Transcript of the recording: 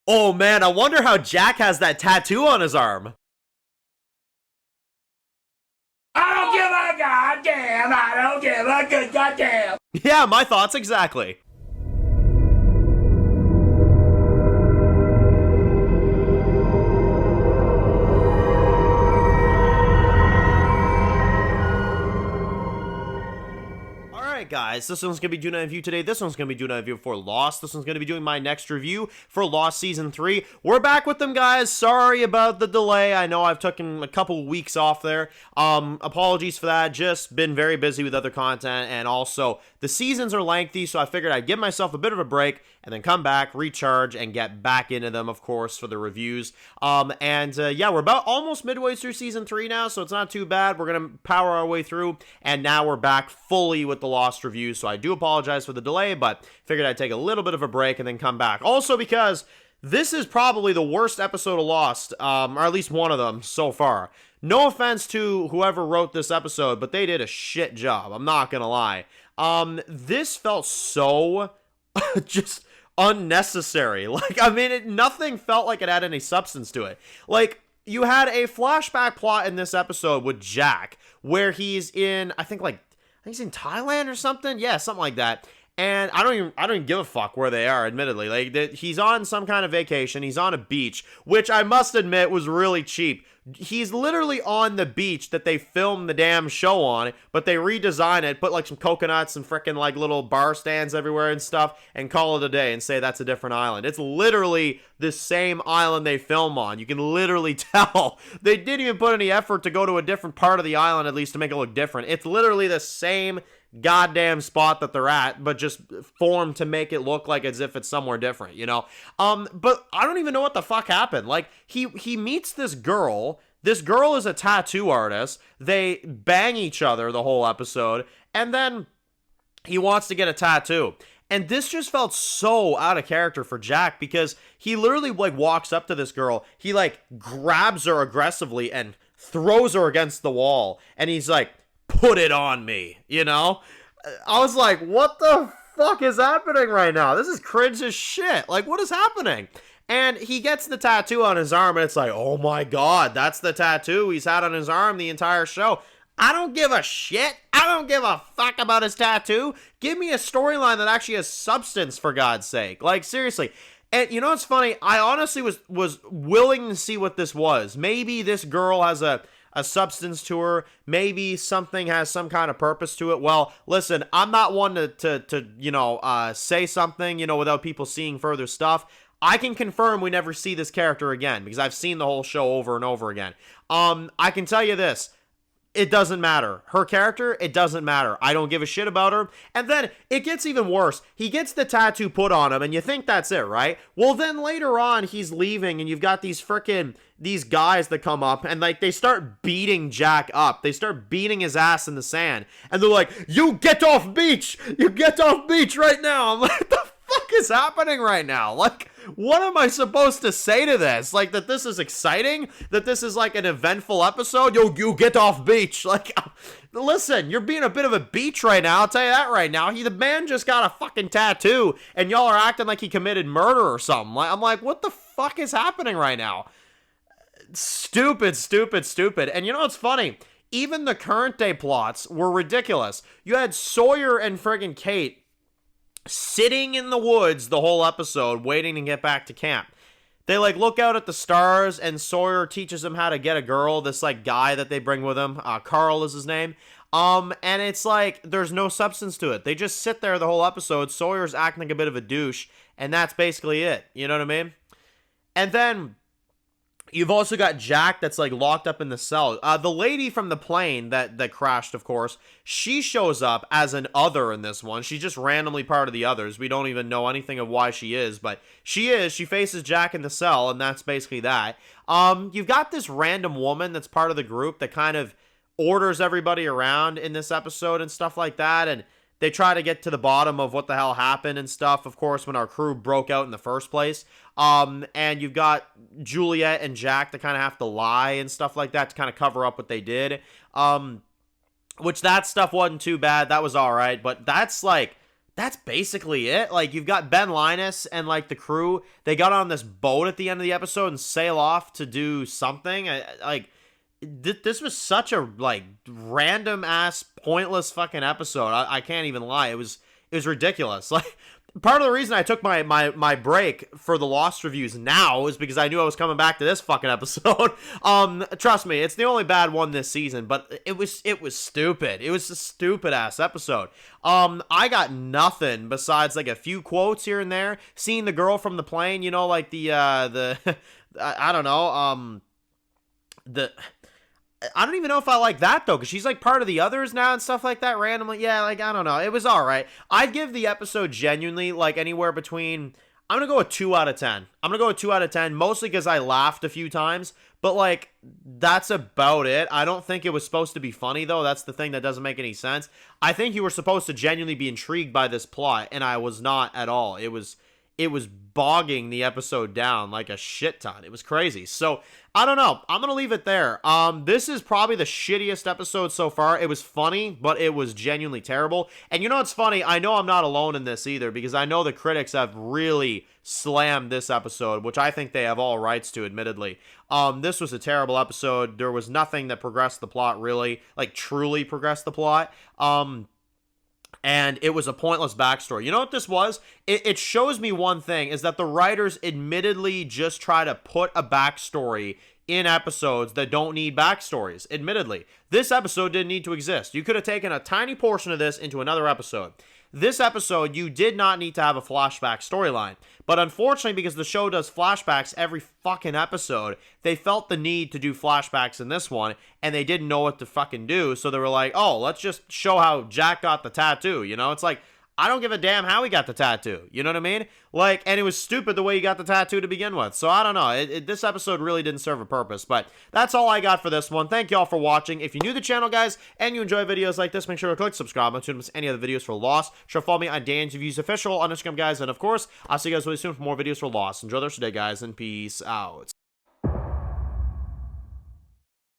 Oh man, I wonder how Jack has that tattoo on his arm. I don't give a goddamn. I don't give a good goddamn. Yeah, my thoughts exactly. Alright guys, this one's going to be doing a review today, this one's going to be doing a review for Lost, this one's going to be doing my next review for Lost Season 3. We're back with them guys, sorry about the delay, I know I've taken a couple weeks off there, apologies for that, just been very busy with other content, and also the seasons are lengthy, so I figured I'd give myself a bit of a break, and then come back, recharge, and get back into them, of course, for the reviews. Yeah, we're about almost midway through Season 3 now, so it's not too bad. We're going to power our way through, and now we're back fully with the Lost reviews, so I do apologize for the delay, but figured I'd take a little bit of a break and then come back. Also because this is probably the worst episode of Lost, or at least one of them so far. No offense to whoever wrote this episode, but they did a shit job, I'm not going to lie. This felt so just unnecessary. Like, I mean, nothing felt like it had any substance to it. Like, you had a flashback plot in this episode with Jack, where he's in, I think he's in Thailand or something. Yeah, something like that. And I don't even give a fuck where they are, admittedly. Like, he's on some kind of vacation. He's on a beach, which I must admit was really cheap. He's literally on the beach that they filmed the damn show on, but they redesign it, put like some coconuts and freaking like little bar stands everywhere and stuff, and call it a day and say that's a different island. It's literally the same island they film on. You can literally tell. They didn't even put any effort to go to a different part of the island, at least to make it look different. It's literally the same goddamn spot that they're at, but just formed to make it look like as if it's somewhere different, you know? But I don't even know what the fuck happened. Like, he meets this girl. This girl is a tattoo artist. They bang each other the whole episode, and then he wants to get a tattoo. And this just felt so out of character for Jack, because he literally, like, walks up to this girl. He, like, grabs her aggressively and throws her against the wall. And he's like, put it on me, you know? I was like, what the fuck is happening right now? This is cringe as shit. Like, what is happening? And he gets the tattoo on his arm, and it's like, oh my god, that's the tattoo he's had on his arm the entire show. I don't give a shit. I don't give a fuck about his tattoo. Give me a storyline that actually has substance, for God's sake. Like, seriously. And you know what's funny? I honestly was willing to see what this was. Maybe this girl has a substance to her. Maybe something has some kind of purpose to it. Well, listen, I'm not one to say something, without people seeing further stuff. I can confirm we never see this character again, because I've seen the whole show over and over again. I can tell you this. It doesn't matter. Her character, it doesn't matter. I don't give a shit about her. And then it gets even worse. He gets the tattoo put on him, and you think that's it, right? Well, then later on, he's leaving, and you've got these guys that come up, and like they start beating Jack up. They start beating his ass in the sand. And they're like, you get off beach! You get off beach right now! I'm like, what the fuck is happening right now? Like, what am I supposed to say to this? Like, that this is exciting? That this is like an eventful episode? Yo, you get off beach. Like, listen, you're being a bit of a beach right now. I'll tell you that right now. The man just got a fucking tattoo, and y'all are acting like he committed murder or something. Like, I'm like, what the fuck is happening right now? Stupid, stupid, stupid. And you know what's funny? Even the current day plots were ridiculous. You had Sawyer and friggin' Kate sitting in the woods the whole episode waiting to get back to camp. They like look out at the stars, and Sawyer teaches them how to get a girl, this like guy that they bring with him. Carl is his name. And it's like there's no substance to it. They just sit there the whole episode. Sawyer's acting like a bit of a douche, and that's basically it. You know what I mean? And then you've also got Jack that's like locked up in the cell. The lady from the plane that crashed, of course, she shows up as an other in this one. She's just randomly part of the others. We don't even know anything of why she is, but she is. She faces Jack in the cell, and that's basically that. You've got this random woman that's part of the group that kind of orders everybody around in this episode and stuff like that, and they try to get to the bottom of what the hell happened and stuff, of course, when our crew broke out in the first place. And you've got Juliet and Jack that kind of have to lie and stuff like that to kind of cover up what they did. Which that stuff wasn't too bad. That was all right. But that's like that's basically it. Like, you've got Ben Linus and, like, the crew. They got on this boat at the end of the episode and sail off to do something. This was such a, like, random-ass, pointless fucking episode. I can't even lie. It was ridiculous. Like, part of the reason I took my break for the Lost reviews now is because I knew I was coming back to this fucking episode. Trust me, it's the only bad one this season, but it was stupid. It was a stupid ass episode. I got nothing besides like a few quotes here and there. Seeing the girl from the plane, you know, like the I don't know, I don't even know if I like that, though, because she's, like, part of the others now and stuff like that randomly. Yeah, like, I don't know. It was all right. I'd give the episode genuinely, like, anywhere between... I'm going to go with 2 out of 10. I'm going to go with 2 out of 10, mostly because I laughed a few times. But, like, that's about it. I don't think it was supposed to be funny, though. That's the thing that doesn't make any sense. I think you were supposed to genuinely be intrigued by this plot, and I was not at all. It was bogging the episode down like a shit ton. It was crazy. So, I don't know. I'm going to leave it there. This is probably the shittiest episode so far. It was funny, but it was genuinely terrible. And you know what's funny? I know I'm not alone in this either, because I know the critics have really slammed this episode, which I think they have all rights to, admittedly. This was a terrible episode. There was nothing that progressed the plot, really. Like, truly progressed the plot. And it was a pointless backstory. You know what this was? It shows me one thing, is that the writers admittedly just try to put a backstory in episodes that don't need backstories. Admittedly. This episode didn't need to exist. You could have taken a tiny portion of this into another episode. This episode, you did not need to have a flashback storyline. But unfortunately, because the show does flashbacks every fucking episode, they felt the need to do flashbacks in this one, and they didn't know what to fucking do, so they were like, oh, let's just show how Jack got the tattoo, you know? It's like, I don't give a damn how he got the tattoo, you know what I mean? Like, and it was stupid the way he got the tattoo to begin with, so I don't know, this episode really didn't serve a purpose, but that's all I got for this one. Thank y'all for watching. If you're new to the channel, guys, and you enjoy videos like this, make sure to click subscribe so you don't miss any other videos for Lost. Sure, follow me on Dan's Reviews Official on Instagram, guys, and of course, I'll see you guys really soon for more videos for Lost. Enjoy the rest of the day, guys, and peace out.